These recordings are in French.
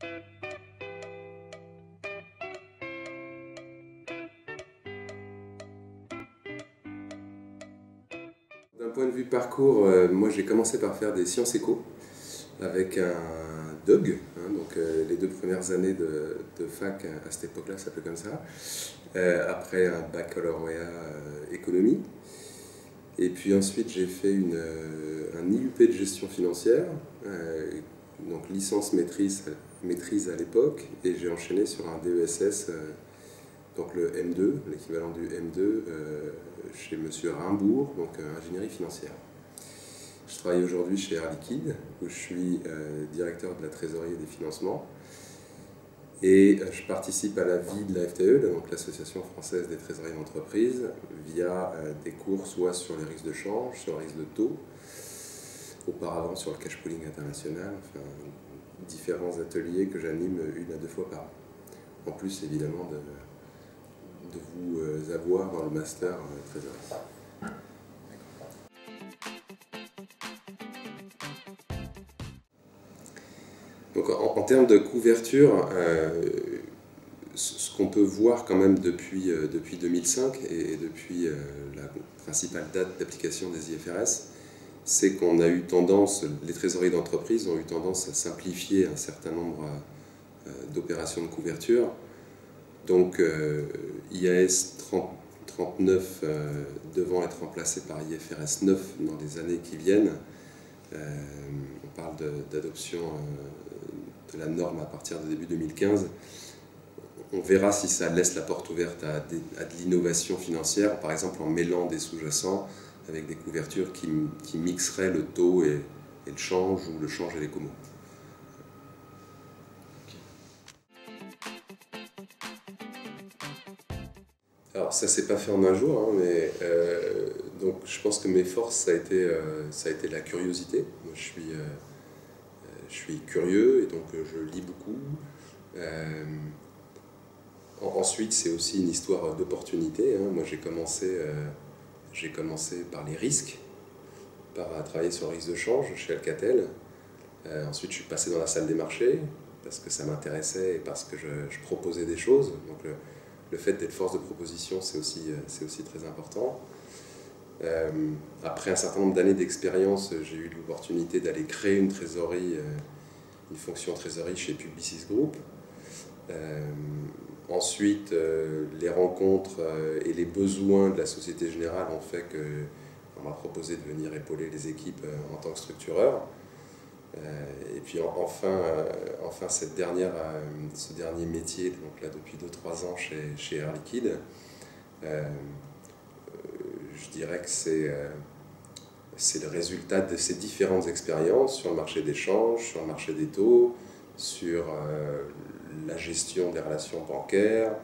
D'un point de vue parcours, moi j'ai commencé par faire des sciences éco avec un DOG, hein, donc les 2 premières années de fac à cette époque-là, ça s'appelait comme ça. Après un baccalauréat économie. Et puis ensuite j'ai fait un IUP de gestion financière, donc licence maîtrise à l'époque, et j'ai enchaîné sur un DESS, donc le M2, l'équivalent du M2, chez Monsieur Rimbourg, donc ingénierie financière. Je travaille aujourd'hui chez Air Liquide, où je suis directeur de la trésorerie et des financements. Et je participe à la vie de la FTE, donc l'Association française des trésoreries d'entreprise, via des cours soit sur les risques de change, sur les risques de taux, auparavant sur le cash pooling international, enfin différents ateliers que j'anime 1 à 2 fois par an. En plus évidemment de vous avoir dans le master trésorerie. Donc en termes de couverture, ce qu'on peut voir quand même depuis 2005 et depuis la principale date d'application des IFRS, c'est qu'on a eu tendance, les trésoreries d'entreprise ont eu tendance à simplifier un certain nombre d'opérations de couverture. Donc IAS 39 devant être remplacé par IFRS 9 dans les années qui viennent. On parle d'adoption de la norme à partir de début 2015. On verra si ça laisse la porte ouverte à de l'innovation financière, par exemple en mêlant des sous-jacents avec des couvertures qui mixeraient le taux et le change, ou le change et les comos. Alors ça s'est pas fait en un jour, hein, mais donc je pense que mes forces ça a été la curiosité. Moi, je suis curieux et donc je lis beaucoup. Ensuite, c'est aussi une histoire d'opportunité, hein. Moi, j'ai commencé par les risques, par travailler sur le risque de change chez Alcatel. Ensuite, je suis passé dans la salle des marchés parce que ça m'intéressait et parce que je proposais des choses. Donc, le fait d'être force de proposition, c'est aussi très important. Après un certain nombre d'années d'expérience, j'ai eu l'opportunité d'aller créer une trésorerie, une fonction trésorerie chez Publicis Group. Ensuite, les rencontres et les besoins de la Société Générale ont fait qu'on m'a proposé de venir épauler les équipes en tant que structureur. Et puis enfin ce dernier métier, donc là depuis 2-3 ans chez Air Liquide, je dirais que c'est le résultat de ces différentes expériences sur le marché des changes, sur le marché des taux, sur la gestion des relations bancaires,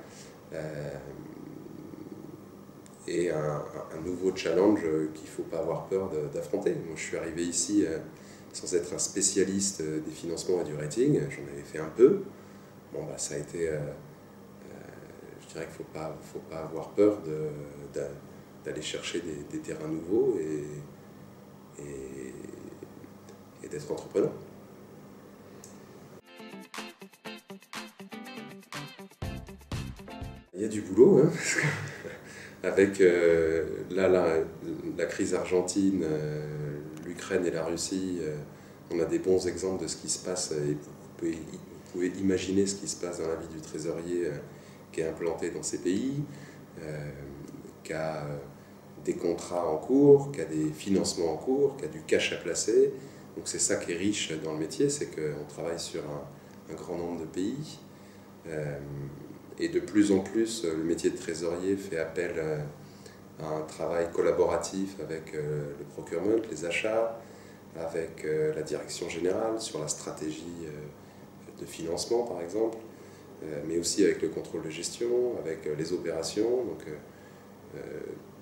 et un nouveau challenge qu'il ne faut pas avoir peur d'affronter. Moi, je suis arrivé ici sans être un spécialiste des financements et du rating, j'en avais fait un peu. Bon, bah, ça a été, je dirais qu'il ne faut pas avoir peur d'aller chercher des terrains nouveaux et d'être entrepreneur. Il y a du boulot, hein, avec la crise argentine, l'Ukraine et la Russie. On a des bons exemples de ce qui se passe, et vous pouvez imaginer ce qui se passe dans la vie du trésorier qui est implanté dans ces pays, qui a des contrats en cours, qui a des financements en cours, qui a du cash à placer. Donc c'est ça qui est riche dans le métier, c'est qu'on travaille sur un grand nombre de pays. Et de plus en plus, le métier de trésorier fait appel à un travail collaboratif avec le procurement, les achats, avec la direction générale sur la stratégie de financement par exemple, mais aussi avec le contrôle de gestion, avec les opérations. Donc,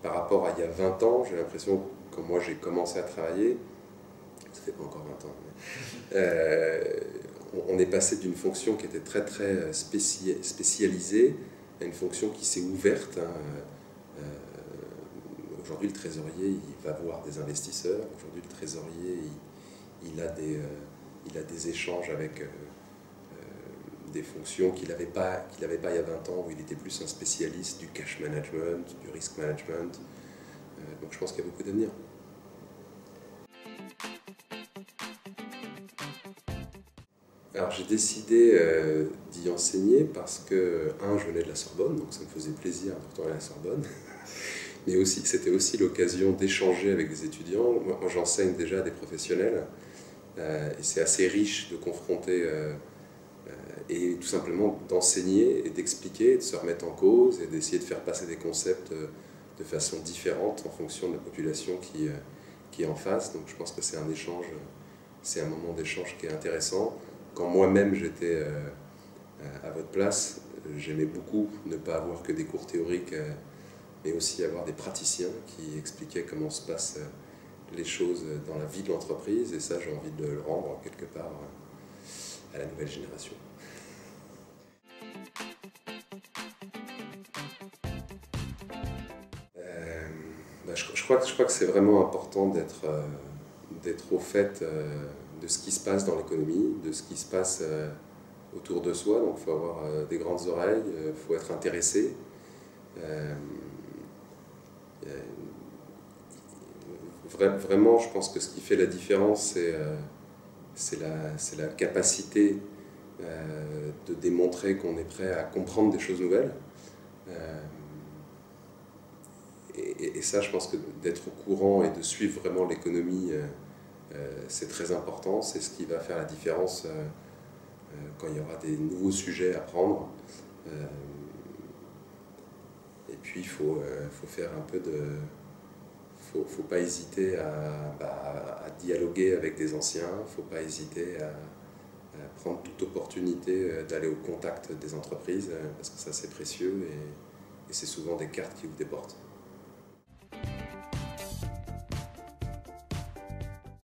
par rapport à il y a 20 ans, j'ai l'impression que quand moi j'ai commencé à travailler, ça fait pas encore 20 ans, mais, on est passé d'une fonction qui était très très spécialisée à une fonction qui s'est ouverte. Aujourd'hui, le trésorier, il va voir des investisseurs. Aujourd'hui, le trésorier, il a des échanges avec des fonctions qu'il n'avait pas il y a 20 ans, où il était plus un spécialiste du cash management, du risk management. Donc je pense qu'il y a beaucoup d'avenir. Alors j'ai décidé d'y enseigner parce que, je venais de la Sorbonne, donc ça me faisait plaisir de retourner à la Sorbonne. Mais aussi, c'était aussi l'occasion d'échanger avec des étudiants. Moi j'enseigne déjà à des professionnels, et c'est assez riche de confronter et tout simplement d'enseigner et d'expliquer, de se remettre en cause et d'essayer de faire passer des concepts de façon différente en fonction de la population qui est en face. Donc je pense que c'est un échange, c'est un moment d'échange qui est intéressant. Quand moi-même j'étais à votre place, j'aimais beaucoup ne pas avoir que des cours théoriques, mais aussi avoir des praticiens qui expliquaient comment se passent les choses dans la vie de l'entreprise, et ça j'ai envie de le rendre quelque part à la nouvelle génération. Je crois que c'est vraiment important d'être au fait de ce qui se passe dans l'économie, de ce qui se passe autour de soi. Donc il faut avoir des grandes oreilles, il faut être intéressé. Vraiment, je pense que ce qui fait la différence, c'est la capacité de démontrer qu'on est prêt à comprendre des choses nouvelles. Et ça, je pense que d'être au courant et de suivre vraiment l'économie, c'est très important. C'est ce qui va faire la différence quand il y aura des nouveaux sujets à prendre. Et puis, il faut faire un peu de... faut pas hésiter à dialoguer avec des anciens. Il ne faut pas hésiter à prendre toute opportunité d'aller au contact des entreprises, parce que ça, c'est précieux et c'est souvent des cartes qui ouvrent des portes.